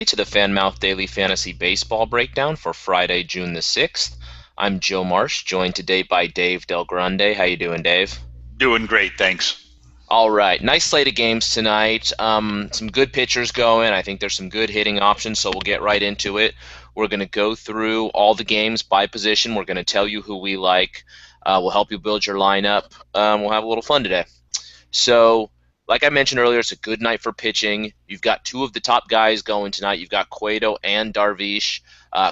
To the Fanmouth Daily Fantasy Baseball Breakdown for Friday, June the 6th. I'm Joe Marsh, joined today by Dave Del Grande. How you doing, Dave? Doing great, thanks. All right, nice slate of games tonight. Some good pitchers going. I think there's some good hitting options, so we'll get right into it. We're going to go through all the games by position. We're going to tell you who we like. We'll help you build your lineup. We'll have a little fun today. So, like I mentioned earlier, it's a good night for pitching. You've got two of the top guys going tonight. You've got Cueto and Darvish.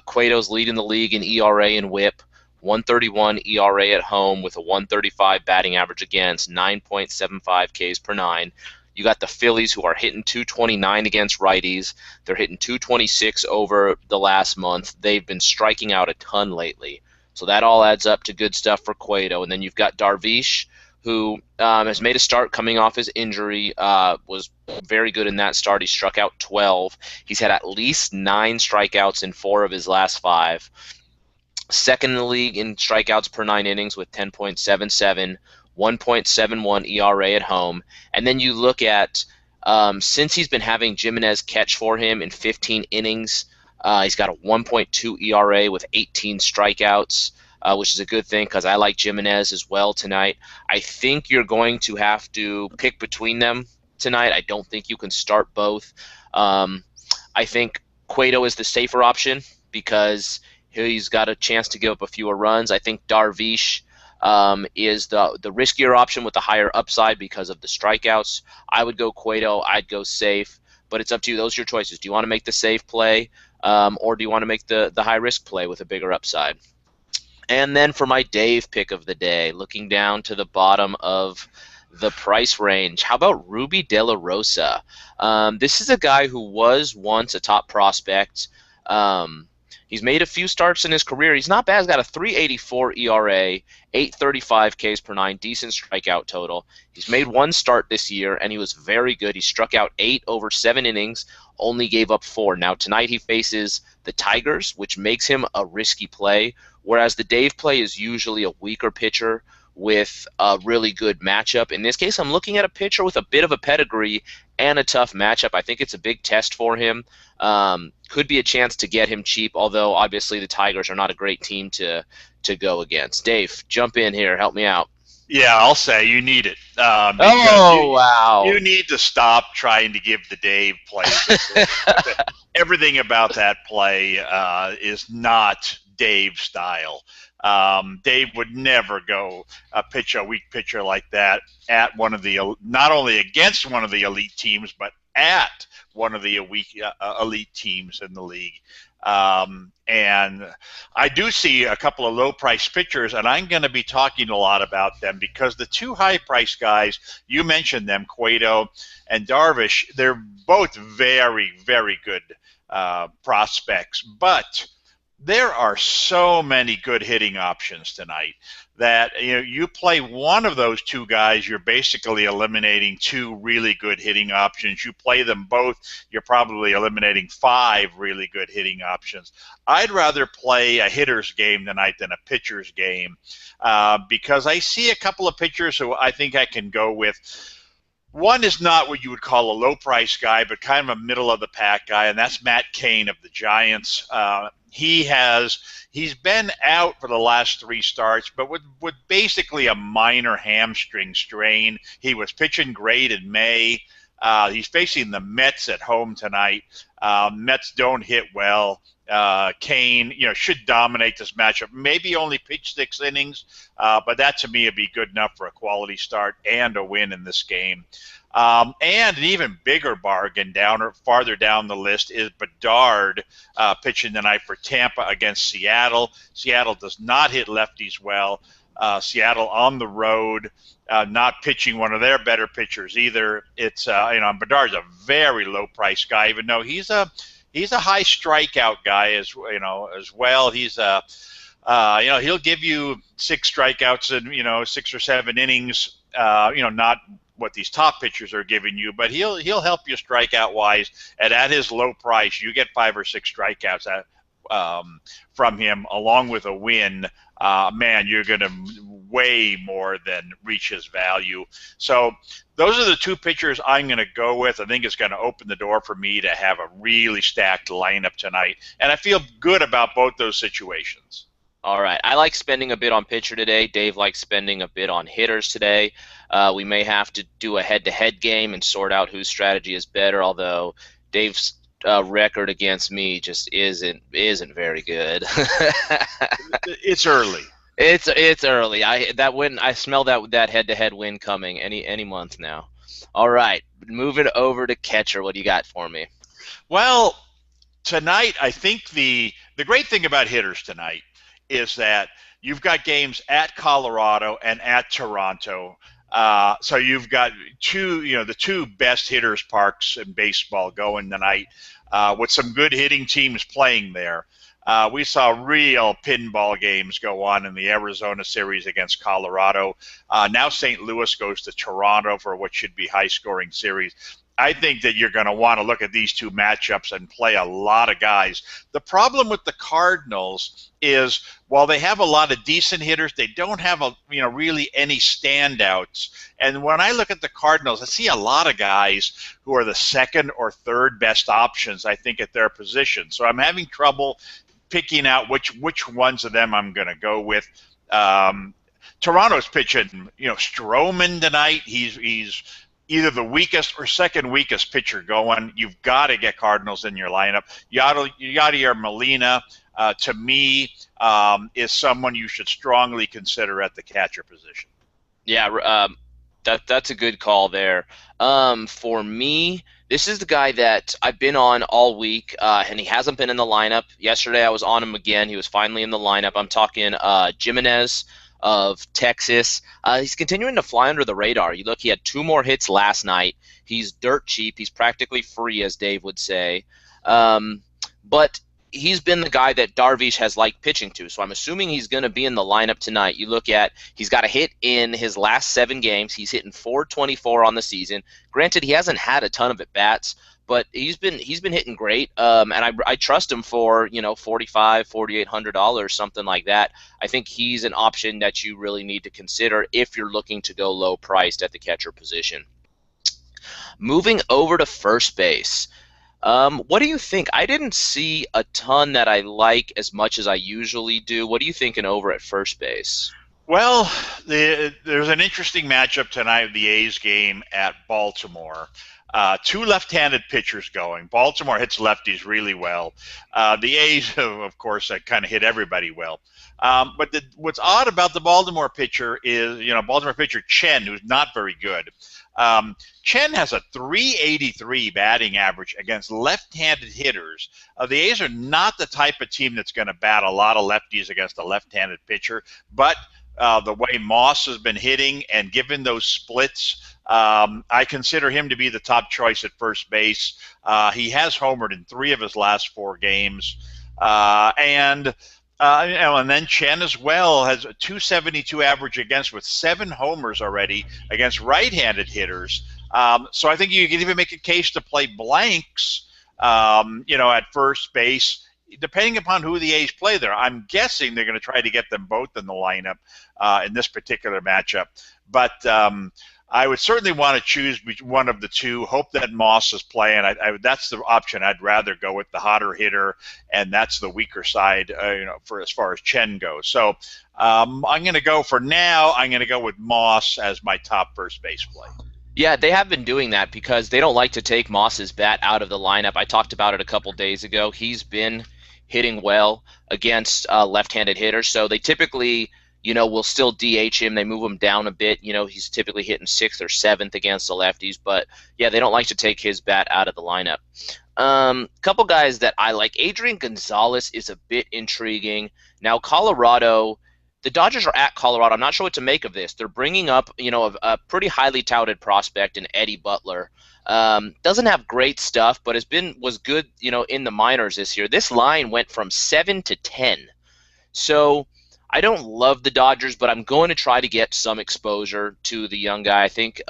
Cueto's leading the league in ERA and WHIP. 131 ERA at home with a 135 batting average against, 9.75 Ks per nine. You got the Phillies who are hitting 229 against righties. They're hitting 226 over the last month. They've been striking out a ton lately. So that all adds up to good stuff for Cueto. And then you've got Darvish, who has made a start coming off his injury, was very good in that start. He struck out 12. He's had at least 9 strikeouts in 4 of his last 5. Second in the league in strikeouts per 9 innings with 10.77, 1.71 ERA at home. And then you look at, since he's been having Jimenez catch for him in 15 innings, he's got a 1.2 ERA with 18 strikeouts. Which is a good thing because I like Jimenez as well tonight. I think you're going to have to pick between them tonight. I don't think you can start both. I think Cueto is the safer option because he's got a chance to give up a fewer runs. I think Darvish is the riskier option with the higher upside because of the strikeouts. I would go Cueto. I'd go safe, but it's up to you. Those are your choices. Do you want to make the safe play, or do you want to make the high risk play with a bigger upside? And then for my Dave pick of the day, looking down to the bottom of the price range, how about Ruby De La Rosa? This is a guy who was once a top prospect. He's made a few starts in his career. He's not bad. He's got a 3.84 ERA, 8.35 Ks per 9, decent strikeout total. He's made one start this year, and he was very good. He struck out 8 over 7 innings, only gave up 4. Now, tonight he faces the Tigers, which makes him a risky play, whereas the Dave play is usually a weaker pitcher with a really good matchup. In this case, I'm looking at a pitcher with a bit of a pedigree and a tough matchup. I think it's a big test for him. Could be a chance to get him cheap, although obviously the Tigers are not a great team to go against. Dave, jump in here. Help me out. Yeah, I'll say you need it because Oh, wow. you need to stop trying to give the Dave plays. Everything about that play is not Dave style. Dave would never go pitch a weak pitcher like that at one of the not only against one of the elite teams, but at one of the elite teams in the league. And I do see a couple of low-priced pitchers, and I'm going to be talking a lot about them because the two high-priced guys, you mentioned them, Cueto and Darvish, they're both very, very good prospects. But there are so many good hitting options tonight that you play one of those two guys, you're basically eliminating 2 really good hitting options. You play them both, you're probably eliminating 5 really good hitting options. I'd rather play a hitter's game tonight than a pitcher's game because I see a couple of pitchers who I think I can go with. One is not what you would call a low-price guy, but kind of a middle-of-the-pack guy, and that's Matt Cain of the Giants. He's been out for the last 3 starts, but with basically a minor hamstring strain. He was pitching great in May. He's facing the Mets at home tonight. Mets don't hit well. Cain, should dominate this matchup. Maybe only pitch 6 innings, but that to me would be good enough for a quality start and a win in this game. And an even bigger bargain farther down the list is Bedard pitching tonight for Tampa against Seattle. Seattle does not hit lefties well. Seattle on the road, not pitching one of their better pitchers either. It's Bedard's a very low price guy, even though he's a high strikeout guy as well. He's he'll give you 6 strikeouts in 6 or 7 innings. Not what these top pitchers are giving you, but he'll help you strikeout wise. And at his low price, you get 5 or 6 strikeouts from him, along with a win. Man, you're going to way more than reach his value. So those are the two pitchers I'm going to go with. I think it's going to open the door for me to have a really stacked lineup tonight, and I feel good about both those situations. All right. I like spending a bit on pitcher today. Dave likes spending a bit on hitters today. We may have to do a head-to-head game and sort out whose strategy is better, although Dave's record against me just isn't very good. It's early. It's early. I smell that head-to-head win coming any month now. All right. Moving over to catcher. What do you got for me? Well, tonight I think the great thing about hitters tonight is that you've got games at Colorado and at Toronto. So you've got the two best hitters parks in baseball going tonight with some good hitting teams playing there. We saw real pinball games go on in the Arizona series against Colorado. Now St. Louis goes to Toronto for what should be high-scoring series. I think that you're going to want to look at these two matchups and play a lot of guys. The problem with the Cardinals is while they have a lot of decent hitters, they don't have really any standouts. And when I look at the Cardinals, I see a lot of guys who are the second or third best options, I think, at their position. So I'm having trouble picking out which ones of them I'm going to go with. Toronto's pitching, Stroman tonight. He's either the weakest or second weakest pitcher going. You've got to get Cardinals in your lineup. Yadier Molina, to me, is someone you should strongly consider at the catcher position. Yeah, that's a good call there. For me, this is the guy that I've been on all week, and he hasn't been in the lineup. Yesterday I was on him again. He was finally in the lineup. I'm talking Jimenez of Texas. He's continuing to fly under the radar. You look, he had 2 more hits last night. He's dirt cheap. He's practically free, as Dave would say. But he's been the guy that Darvish has liked pitching to, so I'm assuming he's going to be in the lineup tonight. You look at, he's got a hit in his last 7 games. He's hitting .424 on the season. Granted, he hasn't had a ton of at-bats, but he's been hitting great, and I trust him for $4,500-$4,800, something like that. I think he's an option that you really need to consider if you're looking to go low priced at the catcher position. Moving over to first base. What do you think? I didn't see a ton that I like as much as I usually do. What are you thinking over at first base? Well, there's an interesting matchup tonight, the A's game at Baltimore. 2 left-handed pitchers going. Baltimore hits lefties really well. The A's, of course, kind of hit everybody well. But what's odd about the Baltimore pitcher is, Baltimore pitcher Chen, who's not very good. Chen has a .383 batting average against left-handed hitters. The A's are not the type of team that's going to bat a lot of lefties against a left-handed pitcher, but the way Moss has been hitting and given those splits, I consider him to be the top choice at first base. He has homered in 3 of his last 4 games. And then Chen as well has a .272 average against with 7 homers already against right-handed hitters. So I think you can even make a case to play blanks, at first base, depending upon who the A's play there. I'm guessing they're going to try to get them both in the lineup in this particular matchup. But I would certainly want to choose one of the two. Hope that Moss is playing. That's the option I'd rather go with, the hotter hitter, and that's the weaker side, for as far as Chen goes. So I'm going to go for now. I'm going to go with Moss as my top first base play. Yeah, they have been doing that because they don't like to take Moss's bat out of the lineup. I talked about it a couple days ago. He's been hitting well against left-handed hitters, so they typically will still DH him. They move him down a bit. He's typically hitting 6th or 7th against the lefties. But, yeah, they don't like to take his bat out of the lineup. Couple guys that I like. Adrian Gonzalez is a bit intriguing. Now, Colorado, the Dodgers are at Colorado. I'm not sure what to make of this. They're bringing up, a pretty highly touted prospect in Eddie Butler. Doesn't have great stuff, but was good, in the minors this year. This line went from 7 to 10. So I don't love the Dodgers, but I'm going to try to get some exposure to the young guy. I think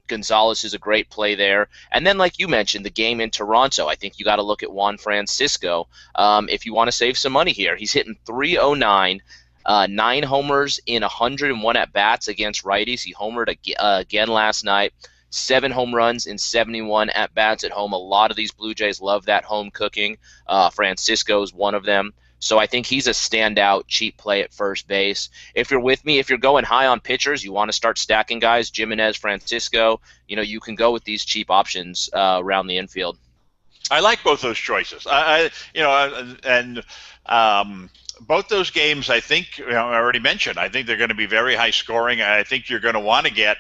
Gonzalez is a great play there. And then, like you mentioned, the game in Toronto, I think you got to look at Juan Francisco if you want to save some money here. He's hitting .309. 9 homers in 101 at-bats against righties. He homered again last night. 7 home runs in 71 at-bats at home. A lot of these Blue Jays love that home cooking. Francisco's one of them. So I think he's a standout cheap play at first base. If you're with me, if you're going high on pitchers, you want to start stacking guys, Jimenez, Francisco, you can go with these cheap options around the infield. I like both those choices. Both those games, I think, I already mentioned, I think they're going to be very high scoring. I think you're going to want to get,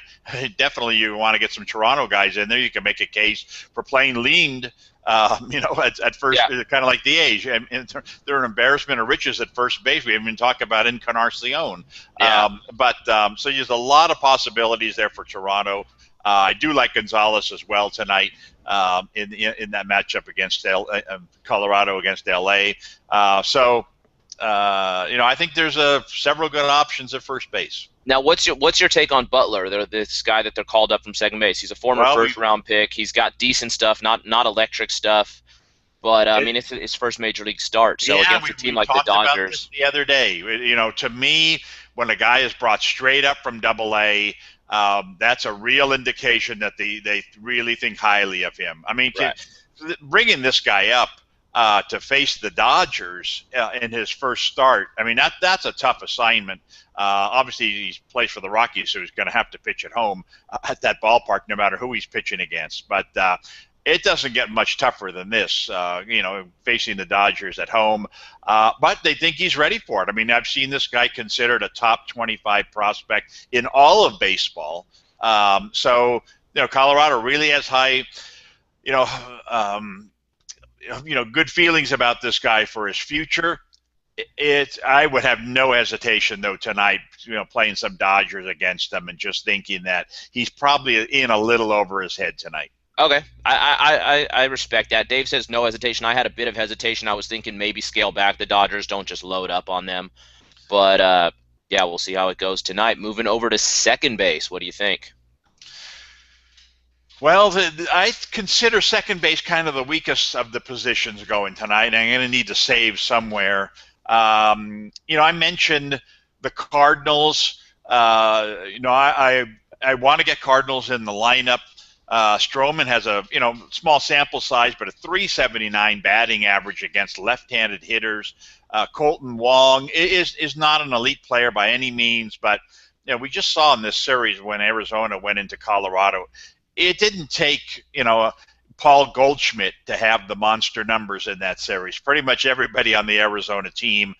definitely you want to get some Toronto guys in there. You can make a case for playing leaned, at first, kind of like the A's. And they're an embarrassment of riches at first base. We haven't even talked about Encarnacion. So there's a lot of possibilities there for Toronto. I do like Gonzalez as well tonight in that matchup against Colorado against LA. I think there's several good options at first base. Now, what's your take on Butler? This guy that they're called up from second base. He's a former first-round pick. He's got decent stuff, not electric stuff, but it's his first major league start. So against a team like the Dodgers, about this the other day, to me, when a guy is brought straight up from Double-A, that's a real indication that they really think highly of him. I mean, bringing this guy up to face the Dodgers in his first start, I mean, that's a tough assignment. Obviously, he plays for the Rockies, so he's going to have to pitch at home at that ballpark no matter who he's pitching against. But it doesn't get much tougher than this, facing the Dodgers at home. But they think he's ready for it. I mean, I've seen this guy considered a top 25 prospect in all of baseball. Colorado really has high, good feelings about this guy for his future. I would have no hesitation, though, tonight, playing some Dodgers against them and just thinking that he's probably in a little over his head tonight. Okay, I respect that. Dave says no hesitation. I had a bit of hesitation. I was thinking maybe scale back the Dodgers, don't just load up on them. But, we'll see how it goes tonight. Moving over to second base, what do you think? Well, I consider second base kind of the weakest of the positions going tonight. I'm going to need to save somewhere. I mentioned the Cardinals. I want to get Cardinals in the lineup. Stroman has a small sample size, but a 379 batting average against left-handed hitters. Colton Wong is not an elite player by any means, but we just saw in this series when Arizona went into Colorado, it didn't take Paul Goldschmidt to have the monster numbers in that series. Pretty much everybody on the Arizona team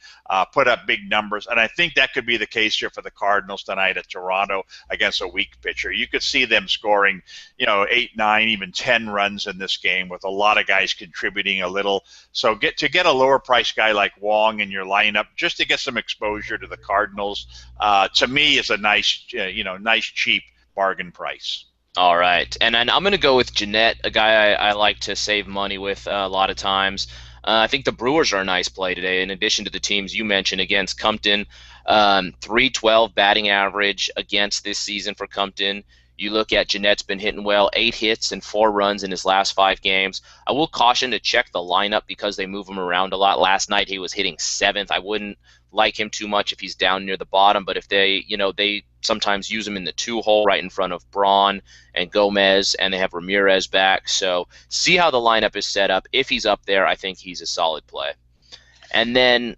put up big numbers, and I think that could be the case here for the Cardinals tonight at Toronto against a weak pitcher. You could see them scoring, 8, 9, even 10 runs in this game with a lot of guys contributing a little. So get a lower price guy like Wong in your lineup just to get some exposure to the Cardinals. To me, is a nice, nice cheap bargain price. All right, and I'm going to go with Jeanette, a guy I like to save money with a lot of times. I think the Brewers are a nice play today, in addition to the teams you mentioned against Compton. 312 batting average against this season for Compton. You look at Jeanette's been hitting well, 8 hits and 4 runs in his last 5 games. I will caution to check the lineup because they move him around a lot. Last night he was hitting 7th. I wouldn't like him too much if he's down near the bottom, but if they sometimes use him in the 2-hole right in front of Braun and Gomez, and they have Ramirez back. So see how the lineup is set up. If he's up there, I think he's a solid play. And then,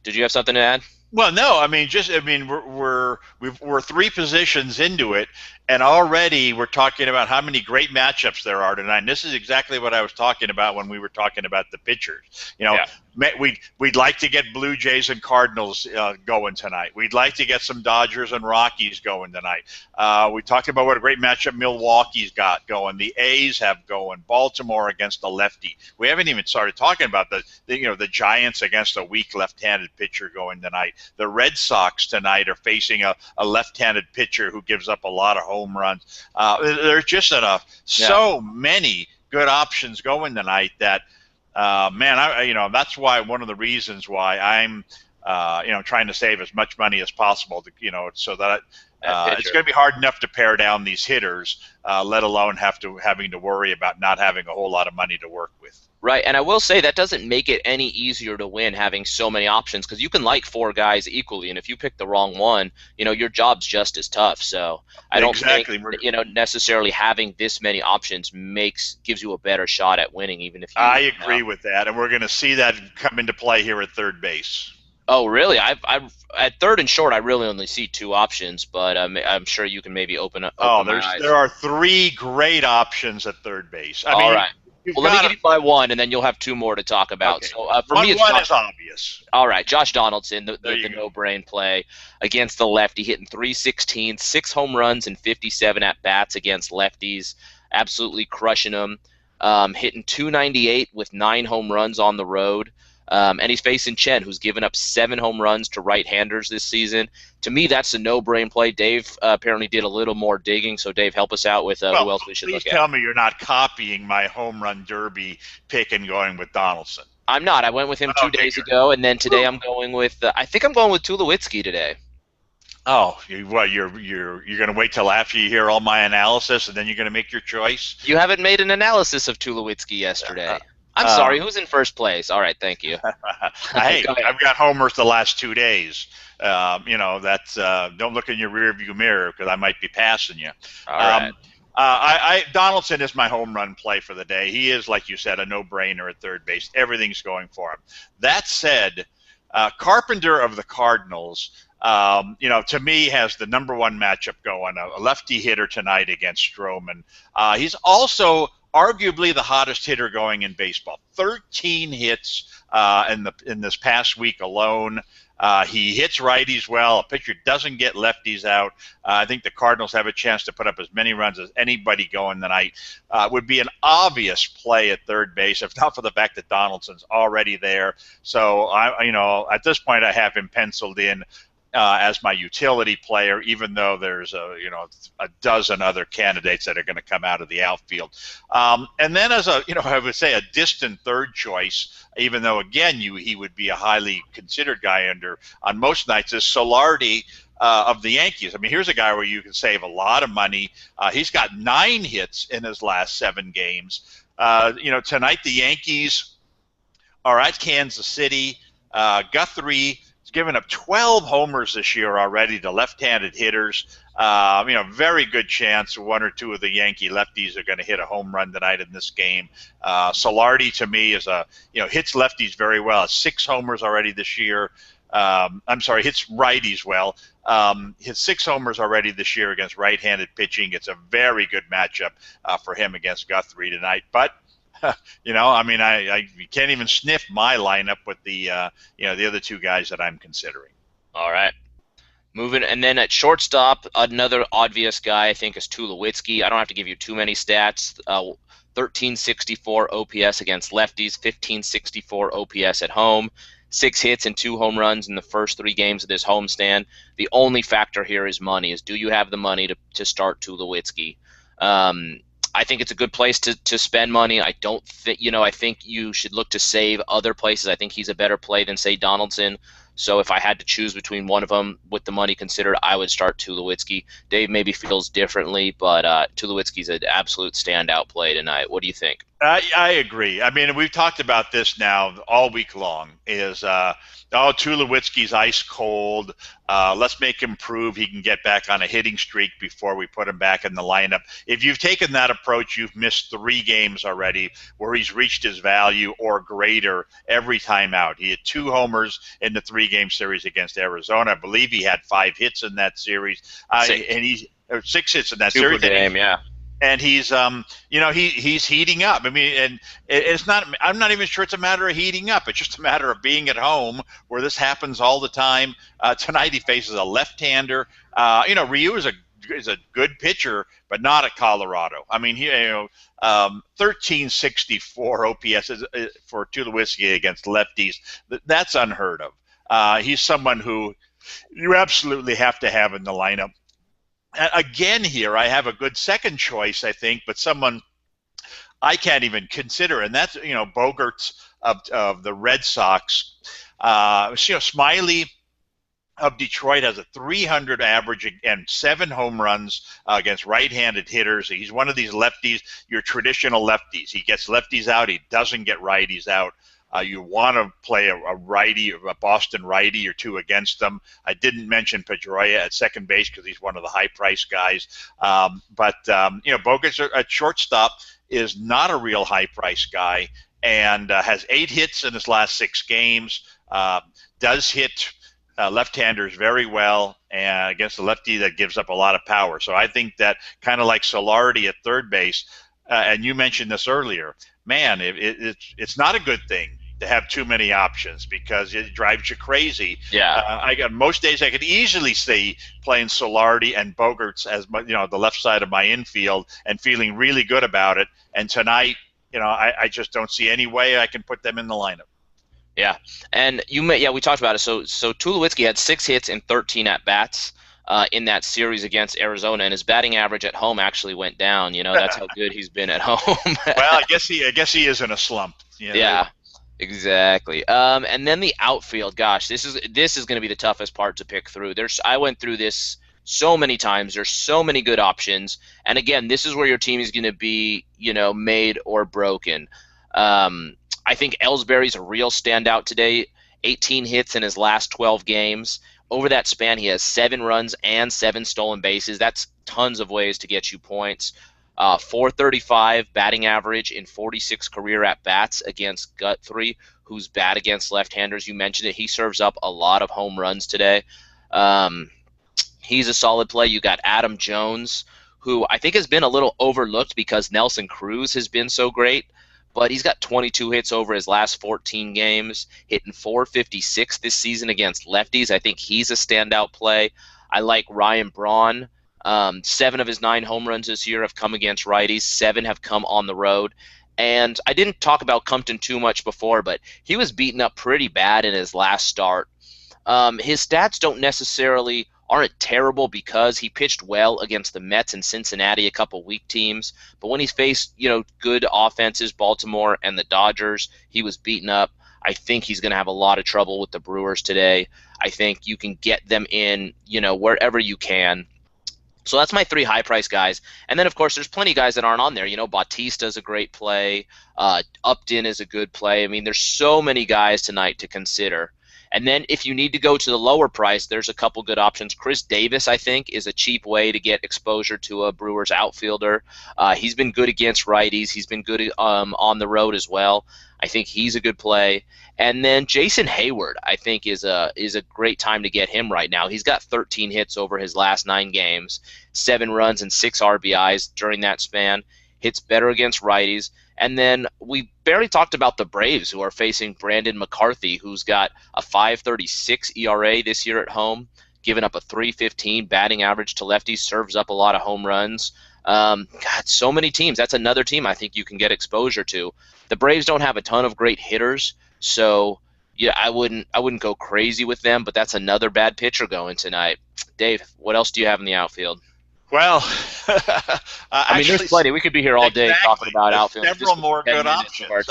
did you have something to add? Well, no. We're 3 positions into it, and already we're talking about how many great matchups there are tonight. And this is exactly what I was talking about when we were talking about the pitchers. We'd like to get Blue Jays and Cardinals going tonight. We'd like to get some Dodgers and Rockies going tonight. We talked about what a great matchup Milwaukee's got going. The A's have going. Baltimore against a lefty. We haven't even started talking about the Giants against a weak left-handed pitcher going tonight. The Red Sox tonight are facing a left-handed pitcher who gives up a lot of home runs. There's just so many good options going tonight that, that's why one of the reasons why I'm trying to save as much money as possible, so that That it's pitcher. going to be hard enough to pare down these hitters, let alone having to worry about not having a whole lot of money to work with. Right, and I will say that doesn't make it any easier to win having so many options because you can like four guys equally, and if you pick the wrong one, your job's just as tough. So I don't think Exactly. necessarily having this many options gives you a better shot at winning, even if I agree with that, and we're going to see that come into play here at third base. Oh, really? I've at third and short, I really only see two options, but I'm sure you can maybe open my eyes. There are three great options at third base. All right. Well, let me give you my one, and then you'll have two more to talk about. Okay. So for me, it's one is obvious. All right, Josh Donaldson, the go. no-brain play against the lefty, hitting .316, 6 home runs and 57 at-bats against lefties, absolutely crushing them. Hitting .298 with 9 home runs on the road. And he's facing Chen, who's given up 7 home runs to right-handers this season. To me, that's a no-brain play. Dave apparently did a little more digging, so Dave, help us out with who else we should look at. Please tell me you're not copying my home run derby pick and going with Donaldson. I'm not. I went with him 2 days ago, and then today I'm going with I think I'm going with Tulowitzki today. Oh, you're going to wait till after you hear all my analysis, and then you're going to make your choice? You haven't made an analysis of Tulowitzki yesterday. I'm sorry. Who's in first place? All right, thank you. Hey, I've got homers the last 2 days. That's don't look in your rearview mirror because I might be passing you. All right. Donaldson is my home run play for the day. He is, like you said, a no-brainer at third base. Everything's going for him. That said, Carpenter of the Cardinals, to me, has the number one matchup going. A lefty hitter tonight against Stroman. He's also arguably the hottest hitter going in baseball. 13 hits in this past week alone. He hits righties well. A pitcher doesn't get lefties out. I think the Cardinals have a chance to put up as many runs as anybody going tonight. Would be an obvious play at third base, if not for the fact that Donaldson's already there. So at this point, I have him penciled in as my utility player, even though there's a dozen other candidates that are going to come out of the outfield. And then as I would say a distant third choice, even though again he would be a highly considered guy on most nights, is Solardi of the Yankees. I mean, here's a guy where you can save a lot of money. He's got 9 hits in his last 7 games. Tonight the Yankees are at Kansas City. Guthrie has given up 12 homers this year already to left-handed hitters. Very good chance one or two of the Yankee lefties are going to hit a home run tonight in this game. Solardi, to me, is hits lefties very well. 6 homers already this year. Hits righties well. Hits 6 homers already this year against right-handed pitching. It's a very good matchup for him against Guthrie tonight. But you can't even sniff my lineup with the other 2 guys that I'm considering. All right. Moving, and then at shortstop, another obvious guy I think is Tulowitzki. I don't have to give you too many stats. 1364 OPS against lefties, 1564 OPS at home, 6 hits and 2 home runs in the first 3 games of this homestand. The only factor here is money. Do you have the money to start Tulowitzki? I think it's a good place to spend money. I don't think, I think you should look to save other places. I think he's a better play than, say, Donaldson. So if I had to choose between one of them with the money considered, I would start Tulowitzki. Dave maybe feels differently, but Tulowitzki's an absolute standout play tonight. What do you think? I agree. I mean, we've talked about this now all week long. Tulowitzki's ice cold. Let's make him prove he can get back on a hitting streak before we put him back in the lineup. If you've taken that approach, you've missed 3 games already where he's reached his value or greater every time out. He had 2 homers in the 3-game series against Arizona. I believe he had 5 hits in that series, and he's 6 hits in that 2 series. Per game, yeah. And he's he's heating up. I mean, and it's not. I'm not even sure it's a matter of heating up. It's just a matter of being at home, where this happens all the time. Tonight he faces a left-hander. Ryu is a good pitcher, but not at Colorado. I mean, 1364 OPS for Tulowitzki against lefties. That's unheard of. He's someone who you absolutely have to have in the lineup. Again, here I have a good second choice, I think, but someone I can't even consider. And that's, Bogarts of the Red Sox. Smiley of Detroit has a 300 average and 7 home runs against right-handed hitters. He's one of these lefties, your traditional lefties. He gets lefties out. He doesn't get righties out. You want to play a righty, a Boston righty or two against them. I didn't mention Pedroia at second base because he's one of the high-priced guys. Bogarts at shortstop is not a real high-priced guy and has 8 hits in his last 6 games. Does hit left-handers very well and against a lefty that gives up a lot of power. So I think that kind of like Solardi at third base, and you mentioned this earlier, man, it's not a good thing to have too many options because it drives you crazy. Yeah. Most days I could easily see playing Solardi and Bogarts as the left side of my infield and feeling really good about it. And tonight, I just don't see any way I can put them in the lineup. Yeah, and we talked about it. So Tulowitzki had 6 hits and 13 at bats in that series against Arizona, and his batting average at home actually went down. That's how good he's been at home. Well, I guess he is in a slump. Yeah, exactly. And then the outfield. Gosh, this is going to be the toughest part to pick through. I went through this so many times. There's so many good options, and again, this is where your team is going to be, made or broken. I think Ellsbury's a real standout today. 18 hits in his last 12 games. Over that span, he has 7 runs and 7 stolen bases. That's tons of ways to get you points. 435 batting average in 46 career at-bats against Guthrie, who's bad against left-handers. You mentioned it. He serves up a lot of home runs today. He's a solid play. You got Adam Jones, who I think has been a little overlooked because Nelson Cruz has been so great. But he's got 22 hits over his last 14 games, hitting .456 this season against lefties. I think he's a standout play. I like Ryan Braun. 7 of his 9 home runs this year have come against righties. 7 have come on the road. And I didn't talk about Compton too much before, but he was beaten up pretty bad in his last start. His stats aren't terrible because he pitched well against the Mets and Cincinnati, a couple weak teams. But when he's faced, good offenses, Baltimore and the Dodgers, he was beaten up. I think he's going to have a lot of trouble with the Brewers today. I think you can get them in, wherever you can. So that's my 3 high-price guys. And then, of course, there's plenty of guys that aren't on there. Bautista's a great play. Upton is a good play. I mean, there's so many guys tonight to consider. And then if you need to go to the lower price, there's a couple good options. Chris Davis, I think, is a cheap way to get exposure to a Brewers outfielder. He's been good against righties. He's been good on the road as well. I think he's a good play. And then Jason Hayward, I think, is a great time to get him right now. He's got 13 hits over his last 9 games, 7 runs and 6 RBIs during that span. Hits better against righties. And then we barely talked about the Braves, who are facing Brandon McCarthy, who's got a .536 ERA this year at home, giving up a .315 batting average to lefties, serves up a lot of home runs. God, so many teams. That's another team I think you can get exposure to. The Braves don't have a ton of great hitters, so yeah, I wouldn't go crazy with them, but that's another bad pitcher going tonight. Dave, what else do you have in the outfield? Well, I mean, there's plenty. We could be here all day talking about outfield. Several more good options.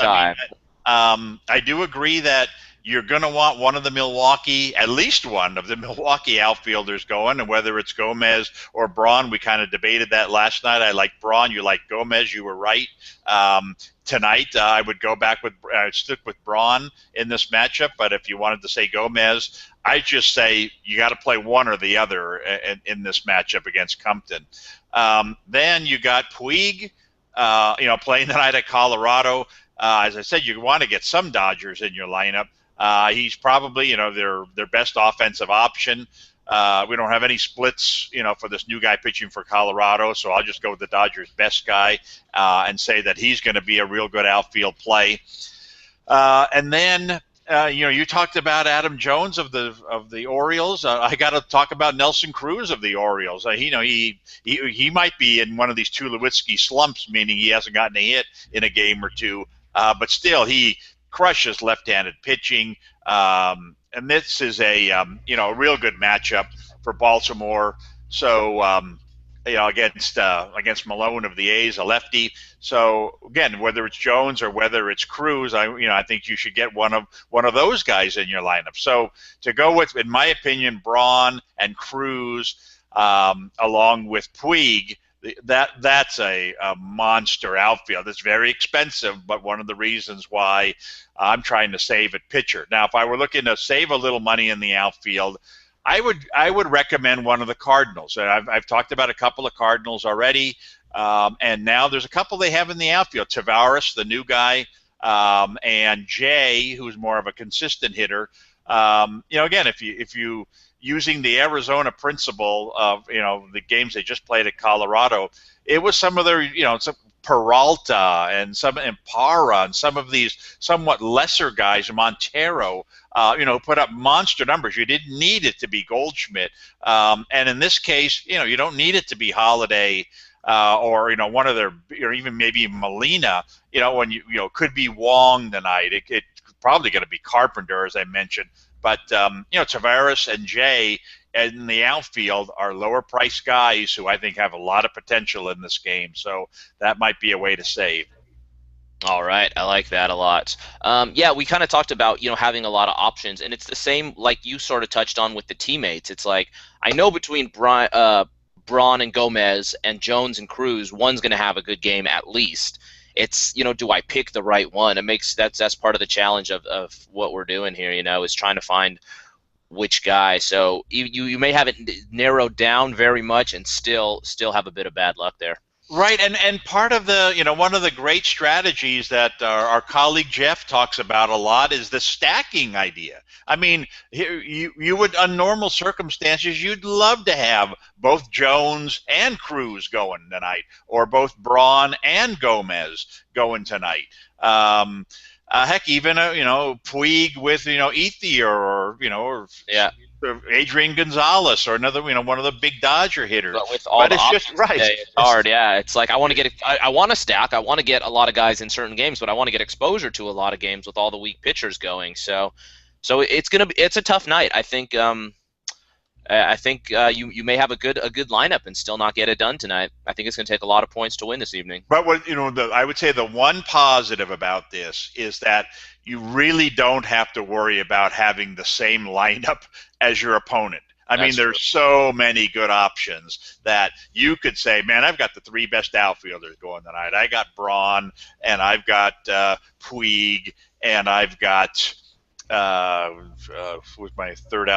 I do agree that you're going to want at least one of the Milwaukee outfielders going, and whether it's Gomez or Braun, we kind of debated that last night. I like Braun. You like Gomez. You were right. Tonight, I would stick with Braun in this matchup, but if you wanted to say Gomez, I just say you got to play one or the other in this matchup against Compton. Then you got Puig, playing tonight at Colorado. As I said, you want to get some Dodgers in your lineup. He's probably, their best offensive option. We don't have any splits, for this new guy pitching for Colorado, so I'll just go with the Dodgers' best guy and say that he's going to be a real good outfield play. And then, you talked about Adam Jones of the Orioles. I got to talk about Nelson Cruz of the Orioles. He might be in one of these Tulowitzki slumps, meaning he hasn't gotten a hit in a game or two, but still he crushes left-handed pitching. And this is a real good matchup for Baltimore. So against Malone of the A's, a lefty. So again, whether it's Jones or whether it's Cruz, I think you should get one of those guys in your lineup. So to go with, in my opinion, Braun and Cruz, along with Puig, that's a monster outfield. It's very expensive, but one of the reasons why I'm trying to save at pitcher. Now, if I were looking to save a little money in the outfield, I would recommend one of the Cardinals. I've talked about a couple of Cardinals already, and now there's a couple they have in the outfield. Tavares, the new guy, and Jay, who's more of a consistent hitter. Again, if you using the Arizona principle of the games they just played at Colorado, it was some of their some Peralta and Parra and some of these somewhat lesser guys, Montero, put up monster numbers. You didn't need it to be Goldschmidt, and in this case, you don't need it to be Holiday or one of their, or even maybe Molina. When could be Wong tonight. It's probably going to be Carpenter, as I mentioned. But Tavares and Jay in the outfield are lower priced guys who I think have a lot of potential in this game. So that might be a way to save. All right, I like that a lot. Yeah, we kind of talked about having a lot of options, and it's the same like you sort of touched on with the teammates. It's like I know between Braun and Gomez and Jones and Cruz, one's going to have a good game at least. It's do I pick the right one? It makes that's part of the challenge of what we're doing here. Is trying to find which guy. So you may have it narrowed down very much and still have a bit of bad luck there. Right, and part of the one of the great strategies that our colleague Jeff talks about a lot is the stacking idea. I mean, you would, on normal circumstances, you'd love to have both Jones and Cruz going tonight, or both Braun and Gomez going tonight. Heck, even Puig with Ethier, or yeah. Adrian Gonzalez, or another, one of the big Dodger hitters. But with all the options, right, it's hard. Yeah, it's like I want to get, I want to stack. I want to get a lot of guys in certain games, but I want to get exposure to a lot of games with all the weak pitchers going. So it's a tough night. I think you may have a good lineup and still not get it done tonight. I think it's going to take a lot of points to win this evening. But I would say the one positive about this is that you really don't have to worry about having the same lineup as your opponent. I mean, there's so many good options that you could say, man, I've got the three best outfielders going tonight. I got Braun, and I've got Puig, and I've got who's my third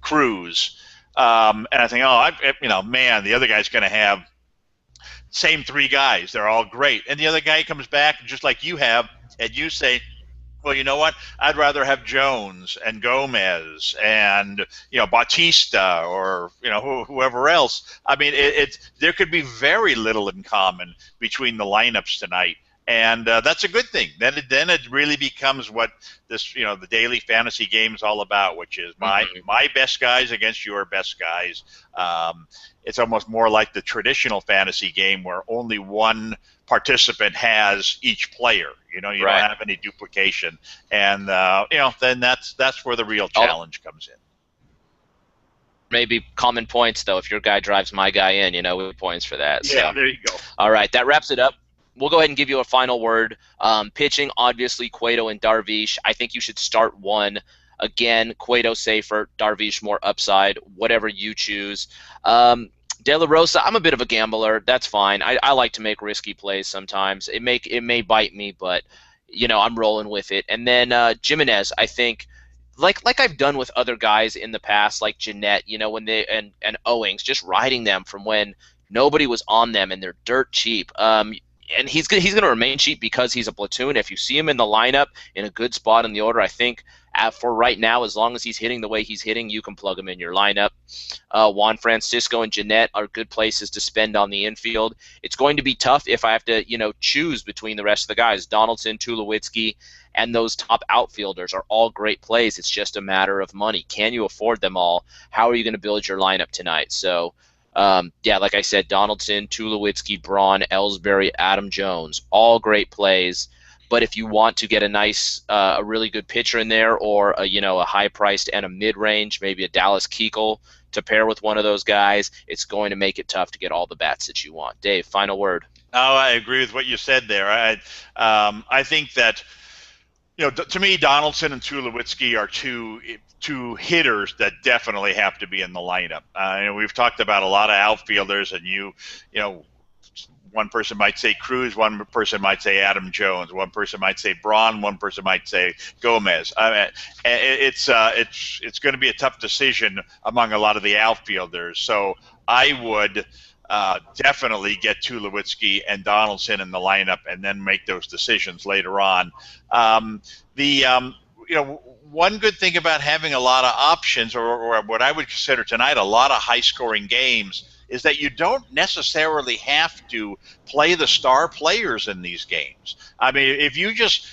Cruz. And I think, man, the other guy's going to have same three guys. They're all great. And the other guy comes back just like you have, and you say, well, you know what? I'd rather have Jones and Gomez and Bautista, or whoever else. I mean, there could be very little in common between the lineups tonight, and that's a good thing. Then it really becomes what this the daily fantasy game is all about, which is my best guys against your best guys. It's almost more like the traditional fantasy game where only one participant has each player. You don't have any duplication, and then that's where the real challenge comes in. Maybe common points though. If your guy drives my guy in, with points for that. Yeah, so. There you go. All right, that wraps it up. We'll go ahead and give you a final word. Pitching, obviously, Cueto and Darvish. I think you should start one. Again, Cueto safer, Darvish more upside, whatever you choose. De La Rosa, I'm a bit of a gambler. That's fine. I like to make risky plays sometimes. It may bite me, but I'm rolling with it. And then Jimenez, I think, like I've done with other guys in the past, like Jeanette, when they and Owings, just riding them from when nobody was on them and they're dirt cheap. And he's going to remain cheap because he's a platoon. If you see him in the lineup in a good spot in the order, I think for right now, as long as he's hitting the way he's hitting, you can plug him in your lineup. Juan Francisco and Jeanette are good places to spend on the infield. It's going to be tough if I have to, choose between the rest of the guys. Donaldson, Tulowitzki, and those top outfielders are all great plays. It's just a matter of money. Can you afford them all? How are you going to build your lineup tonight? So, like I said, Donaldson, Tulowitzki, Braun, Ellsbury, Adam Jones, all great plays. But if you want to get a nice, a really good pitcher in there, or a high priced and a mid range, maybe a Dallas Keuchel to pair with one of those guys, it's going to make it tough to get all the bats that you want. Dave, final word. Oh, I agree with what you said there. I think that, to me, Donaldson and Tulowitzki are two hitters that definitely have to be in the lineup. We've talked about a lot of outfielders, and one person might say Cruz, one person might say Adam Jones, one person might say Braun, one person might say Gomez. I mean, it's going to be a tough decision among a lot of the outfielders. So I would definitely get Tulowitzki and Donaldson in the lineup, and then make those decisions later on. One good thing about having a lot of options, or what I would consider tonight a lot of high-scoring games, is that you don't necessarily have to play the star players in these games. I mean, if you just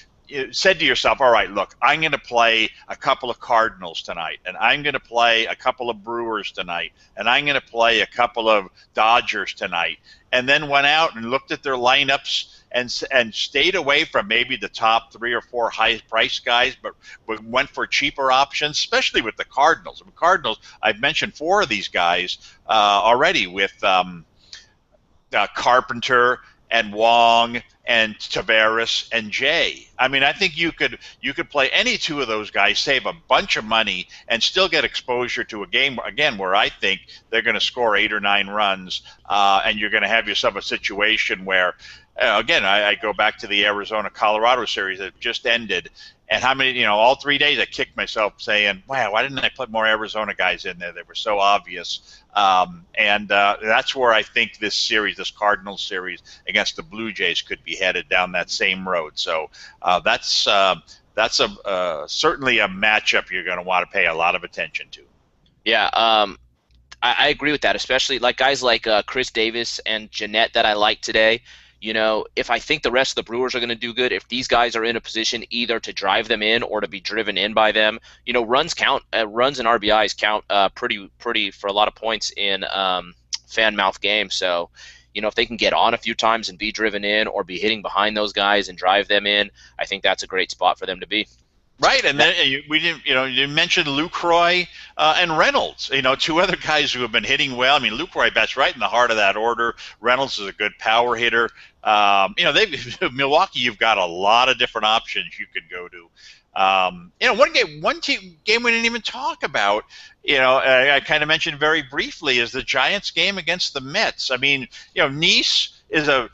said to yourself, all right, look, I'm going to play a couple of Cardinals tonight, and I'm going to play a couple of Brewers tonight, and I'm going to play a couple of Dodgers tonight, and then went out and looked at their lineups and stayed away from maybe the top 3 or 4 high-priced guys, but went for cheaper options, especially with the Cardinals. The Cardinals, I've mentioned 4 of these guys already, with Carpenter and Wong and Taveras and Jay. I mean, I think you could play any 2 of those guys, save a bunch of money, and still get exposure to a game, again, where I think they're going to score 8 or 9 runs, and you're going to have yourself a situation where, again, I go back to the Arizona-Colorado series that just ended, and how many, all 3 days I kicked myself saying, wow, why didn't I put more Arizona guys in there? They were so obvious. And that's where I think this Cardinals series against the Blue Jays could be headed down that same road. So that's certainly a matchup you're going to want to pay a lot of attention to. Yeah, I agree with that, especially like guys like Chris Davis and Jeanette that I like today. If I think the rest of the Brewers are going to do good, if these guys are in a position either to drive them in or to be driven in by them, runs count. Runs and RBIs count pretty for a lot of points in Fanmouth games. So, if they can get on a few times and be driven in, or be hitting behind those guys and drive them in, I think that's a great spot for them to be. Right, and then we didn't, you mentioned Lucroy and Reynolds, 2 other guys who have been hitting well. I mean, Lucroy bats right in the heart of that order. Reynolds is a good power hitter. Milwaukee, you've got a lot of different options you could go to. One game we didn't even talk about, I kind of mentioned very briefly, is the Giants game against the Mets. I mean, Nice is a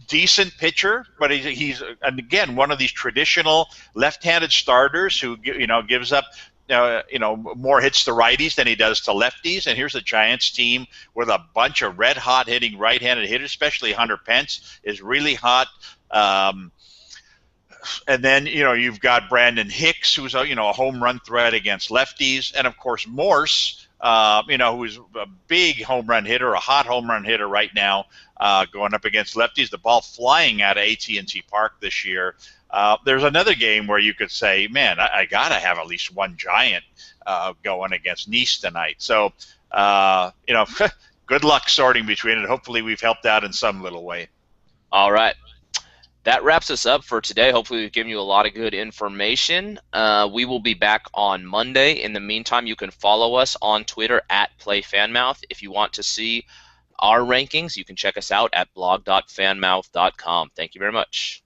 decent pitcher, but he's again one of these traditional left-handed starters who gives up more hits to righties than he does to lefties. And here's a Giants team with a bunch of red-hot hitting right-handed hitters, especially Hunter Pence is really hot. And then you've got Brandon Hicks, who's a home run threat against lefties, and of course Morse, who's a big home run hitter, a hot home run hitter right now, going up against lefties. The ball flying out of AT&T Park this year. There's another game where you could say, man, I got to have at least one Giant going against Nice tonight. So, good luck sorting between it. Hopefully we've helped out in some little way. All right. That wraps us up for today. Hopefully we've given you a lot of good information. We will be back on Monday. In the meantime, you can follow us on Twitter at PlayFanmouth. If you want to see our rankings, you can check us out at blog.fanmouth.com. Thank you very much.